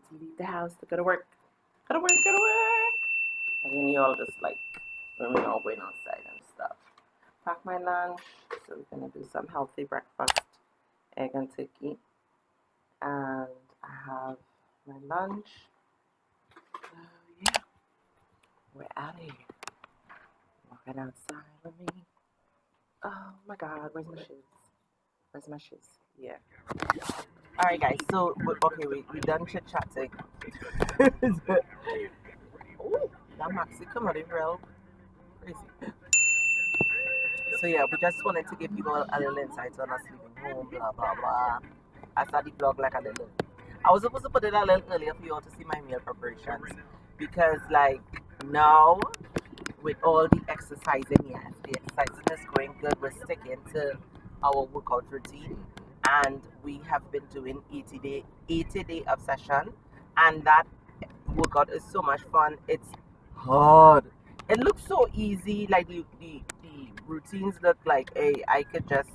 to leave the house to go to work. Go to work, go to work. And then you all just like, when we're all going outside and stuff. Pack my lunch. So we're going to do some healthy breakfast. Egg and turkey. And I have my lunch. So yeah, we're out of here. Walking outside with me. Oh my God, where's my shoes? Where's my shoes? Yeah. Alright guys, so okay, we done chit chatting. Oh, that maxi come out real crazy. So yeah, we just wanted to give you all a little insight on us leaving home, blah blah blah. I started the vlog like a little. I was supposed to put it a little earlier for you all to see my meal preparations because like now with all the exercising, yes, the exercising is going good. We're sticking to our workout routine, and we have been doing 80-day obsession, and that workout is so much fun. It's hard. It looks so easy, like the routines look like, hey, I could just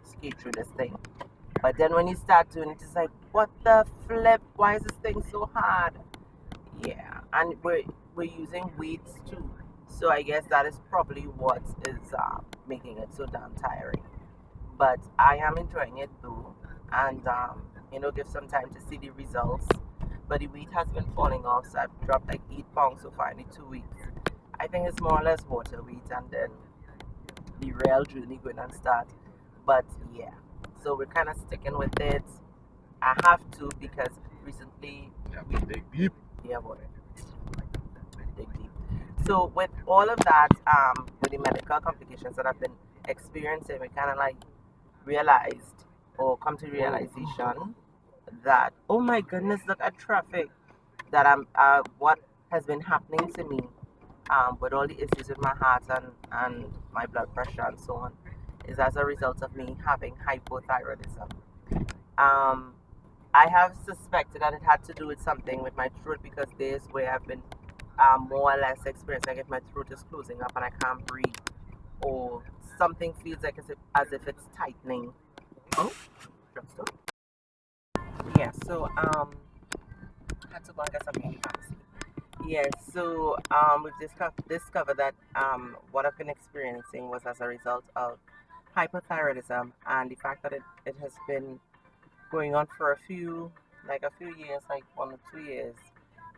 skate through this thing. But then when you start doing it, it's like, what the flip? Why is this thing so hard? Yeah, and we're using weights too. So I guess that is probably what is making it so damn tiring. But I am enjoying it though, and give some time to see the results. But the weight has been falling off, so I've dropped like 8 pounds so far in the 2 weeks. I think it's more or less water weight, and then the real journey going and start. But yeah, so we're kind of sticking with it. I have to because recently we dig deep. Yeah, boy, dig deep. So with all of that, with the medical complications that I've been experiencing, we kind of like realized or come to realization that, oh my goodness, look at traffic, that what has been happening to me with all the issues with my heart and my blood pressure and so on is as a result of me having hypothyroidism. I have suspected that it had to do with something with my throat because there's where I've been more or less experiencing like if my throat is closing up and I can't breathe, or something feels like as if it's tightening. Oh, drugstore. Yeah, so had to go and get some really fancy. Yes, so we've discovered that what I've been experiencing was as a result of hypothyroidism, and the fact that it has been going on for a few years, like 1 or 2 years.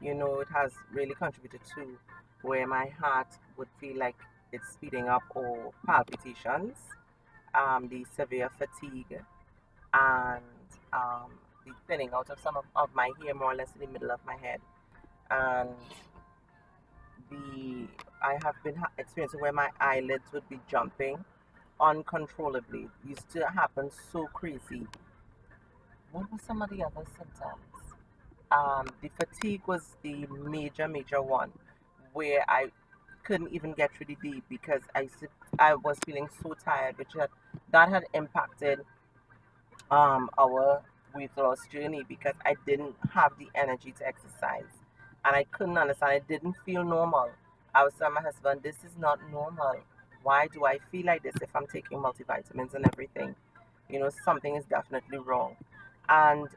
It has really contributed to where my heart would feel like it's speeding up, or palpitations, the severe fatigue, and the thinning out of some of my hair, more or less in the middle of my head. And I have been experiencing where my eyelids would be jumping uncontrollably. It used to happen so crazy. What were some of the other symptoms? The fatigue was the major one, where I couldn't even get through the day because I was feeling so tired, that had impacted our weight loss journey because I didn't have the energy to exercise, and I couldn't understand. It didn't feel normal. I was telling my husband, "This is not normal. Why do I feel like this if I'm taking multivitamins and everything? Something is definitely wrong." And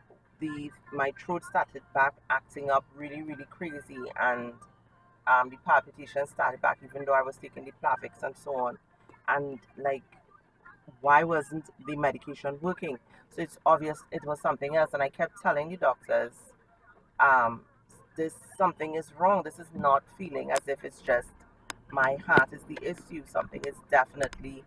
my throat started back acting up really crazy, and the palpitations started back even though I was taking the Plavix and so on. And like, why wasn't the medication working? So it's obvious it was something else, and I kept telling the doctors, um, this something is wrong. This is not feeling as if it's just my heart is the issue. Something is definitely,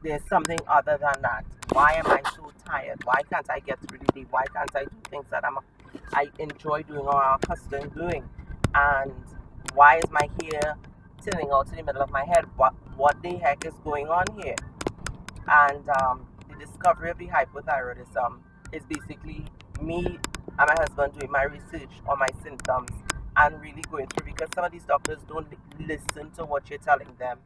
there's something other than that. Why am I so tired? Why can't I get through the day? Why can't I do things that I enjoy doing or are accustomed doing? And why is my hair tilting out to the middle of my head? What the heck is going on here? And the discovery of the hypothyroidism is basically me and my husband doing my research on my symptoms and really going through, because some of these doctors don't listen to what you're telling them.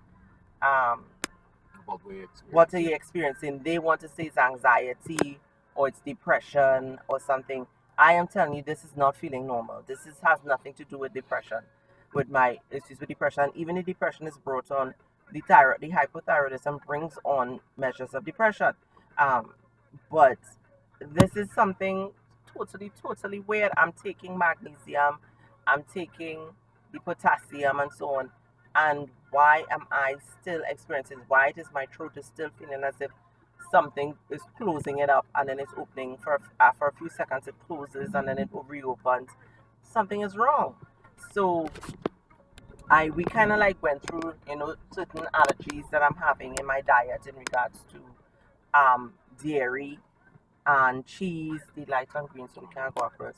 What are you experiencing? They want to say it's anxiety or it's depression or something. I am telling you, this is not feeling normal. Has nothing to do with depression, with my issues with depression. Even if depression is brought on, the hypothyroidism brings on measures of depression. But this is something totally weird. I'm taking magnesium, I'm taking the potassium and so on. And why am I still experiencing? Why is my throat is still feeling as if something is closing it up and then it's opening for a few seconds, it closes and then it reopens. Something is wrong. So we kind of like went through, certain allergies that I'm having in my diet in regards to dairy and cheese. The lights on green, so we can't go across.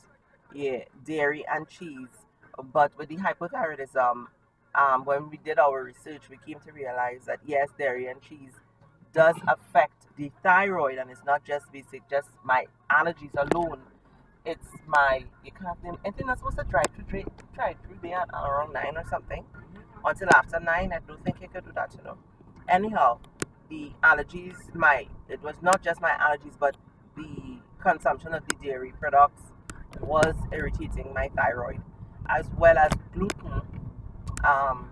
Yeah, dairy and cheese. But with the hypothyroidism, when we did our research, we came to realize that yes, dairy and cheese does affect the thyroid, and it's not just just my allergies alone. It's my you can't. I think I'm supposed to try through there at around 9 or something until after 9. I don't think I could do that. Anyhow, the allergies, it was not just my allergies, but the consumption of the dairy products was irritating my thyroid, as well as gluten, um,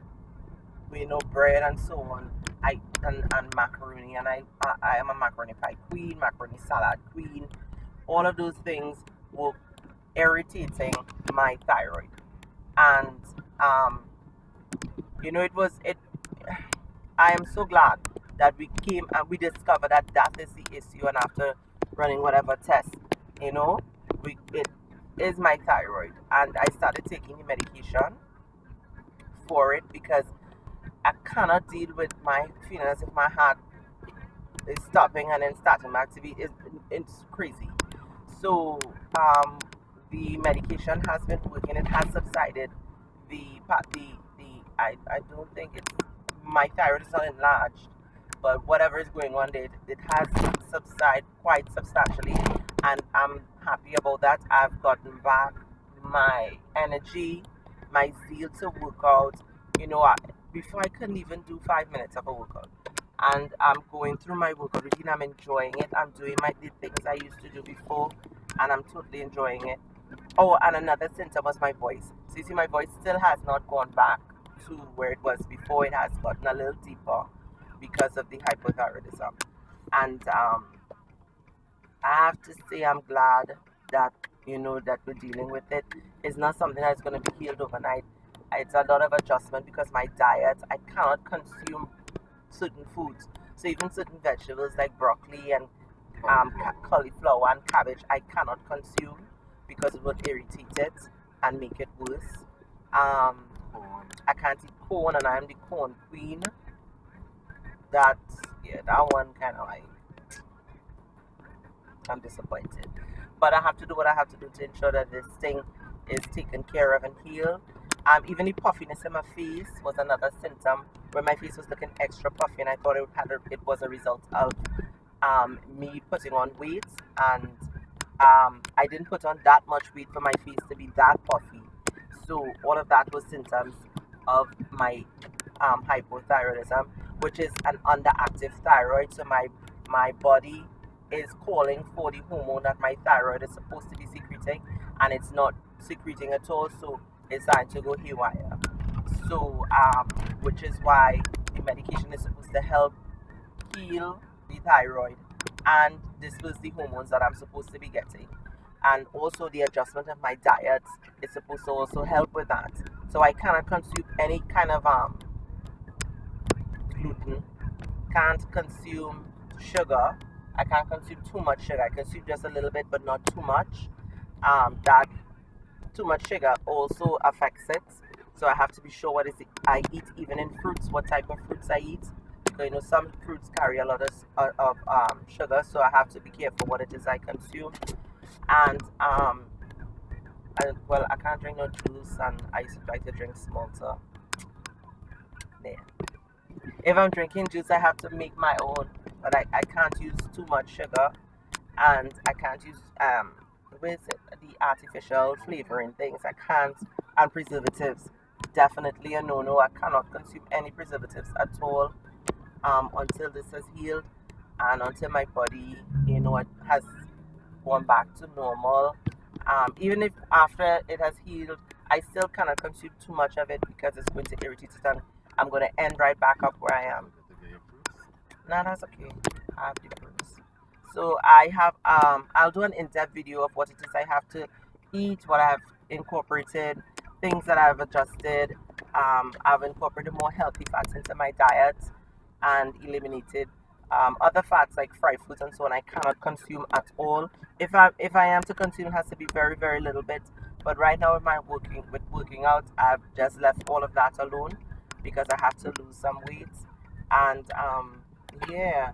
bread and so on. And macaroni, and I am a macaroni pie queen, macaroni salad queen. All of those things were irritating my thyroid, and it. I am so glad that we came and we discovered that that is the issue, and after running whatever test, it is my thyroid, and I started taking the medication for it because I cannot deal with my feeling as if my heart is stopping and then starting back to be. It's crazy. So the medication has been working. It has subsided. I don't think it's my thyroid is not enlarged, but whatever is going on, it has subsided quite substantially, and I'm happy about that. I've gotten back my energy, my zeal to work out. Before I couldn't even do 5 minutes of a workout, and I'm going through my workout routine. I'm enjoying it. I'm doing the things I used to do before, and I'm totally enjoying it. Oh, and another symptom was my voice. So you see, my voice still has not gone back to where it was before. It has gotten a little deeper because of the hypothyroidism. And I have to say I'm glad that that we're dealing with it. It's not something that's going to be healed overnight. It's a lot of adjustment because my diet, I cannot consume certain foods. So even certain vegetables like broccoli and cauliflower and cabbage, I cannot consume because it would irritate it and make it worse. I can't eat corn, and I'm the corn queen. That that one kind of like I'm disappointed. But I have to do what I have to do to ensure that this thing is taken care of and healed. Even the puffiness in my face was another symptom where my face was looking extra puffy, and I thought it was a result of me putting on weight, and I didn't put on that much weight for my face to be that puffy. So all of that was symptoms of my hypothyroidism, which is an underactive thyroid. So my body is calling for the hormone that my thyroid is supposed to be secreting, and it's not secreting at all. So it's starting to go haywire. So which is why the medication is supposed to help heal the thyroid and disperse the hormones that I'm supposed to be getting. And also the adjustment of my diet is supposed to also help with that. So I cannot consume any kind of gluten, can't consume sugar. I can't consume too much sugar. I consume just a little bit, but not too much. That too much sugar also affects it. So I have to be sure what is it I eat, even in fruits, what type of fruits I eat. Because some fruits carry a lot of sugar, so I have to be careful what it is I consume. And I can't drink no juice, and I used to try to drink small. So there. If I'm drinking juice, I have to make my own, but I can't use too much sugar, and I can't use the artificial flavoring things. I can't, and preservatives. Definitely a no. I cannot consume any preservatives at all until this has healed, and until my body, it has gone back to normal. Even if after it has healed, I still cannot consume too much of it because it's going to irritate it, and I'm going to end right back up where I am. No, that's okay. I have the fruits. So I have I'll do an in-depth video of what it is I have to eat, what I've incorporated, things that I've adjusted. I've incorporated more healthy fats into my diet and eliminated other fats like fried foods and so on I cannot consume at all. If I am to consume, it has to be very, very little bit. But right now with working out, I've just left all of that alone because I have to lose some weight. And yeah,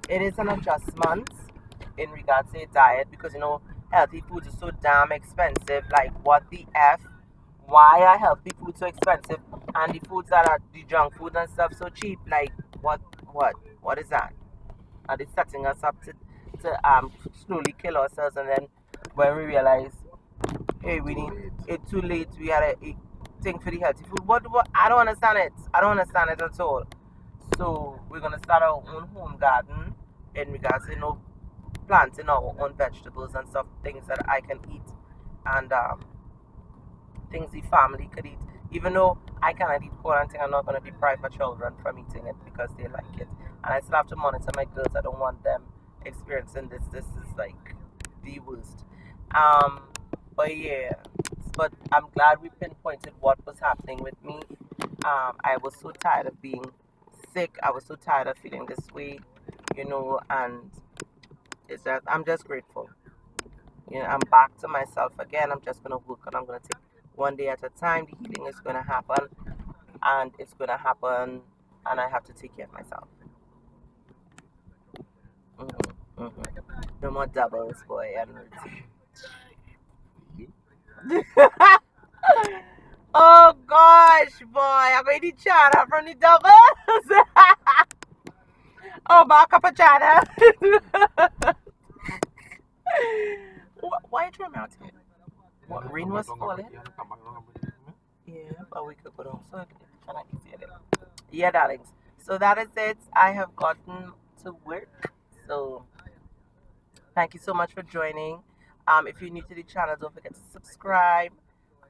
it is an adjustment in regards to a diet because healthy foods are so damn expensive. Like what the F? Why are healthy foods so expensive and the foods that are the junk food and stuff so cheap? Like what what is that? Are they setting us up to slowly kill ourselves, and then when we realize, hey, we need it's too late, we had a thing for the healthy food. What I don't understand it. I don't understand it at all. So we're gonna start our own home garden in regards to planting our own vegetables and stuff, things that I can eat, and things the family could eat. Even though I cannot eat corn and thing, I'm not going to deprive my children from eating it because they like it. And I still have to monitor my girls. I don't want them experiencing this. This is like the worst. Um, but yeah, but I'm glad we pinpointed what was happening with me. I was so tired of being sick. I was so tired of feeling this way, and it's just, I'm just grateful. I'm back to myself again. I'm just gonna work and I'm gonna take one day at a time. The healing is gonna happen, and it's gonna happen, and I have to take care of myself. No more doubles, boy, and oh gosh, boy, I'm going to China from the doubles. Oh, back up a China. Why you throwing me out here? What, rain was falling? Yeah, but we could go down. So can I easy it? Yeah, darlings. So that is it. I have gotten to work. So thank you so much for joining. If you're new to the channel, don't forget to subscribe.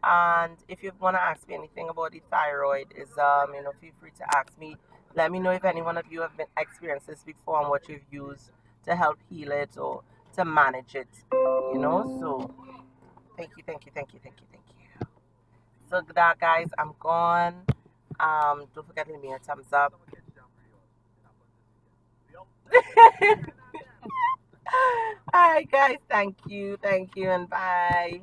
And if you want to ask me anything about the thyroid, feel free to ask me. Let me know if any one of you have been experienced this before and what you've used to help heal it or to manage it. So thank you, thank you, thank you, thank you, thank you. So that, guys, I'm gone. Don't forget to leave me a thumbs up. All right, guys, thank you, and bye.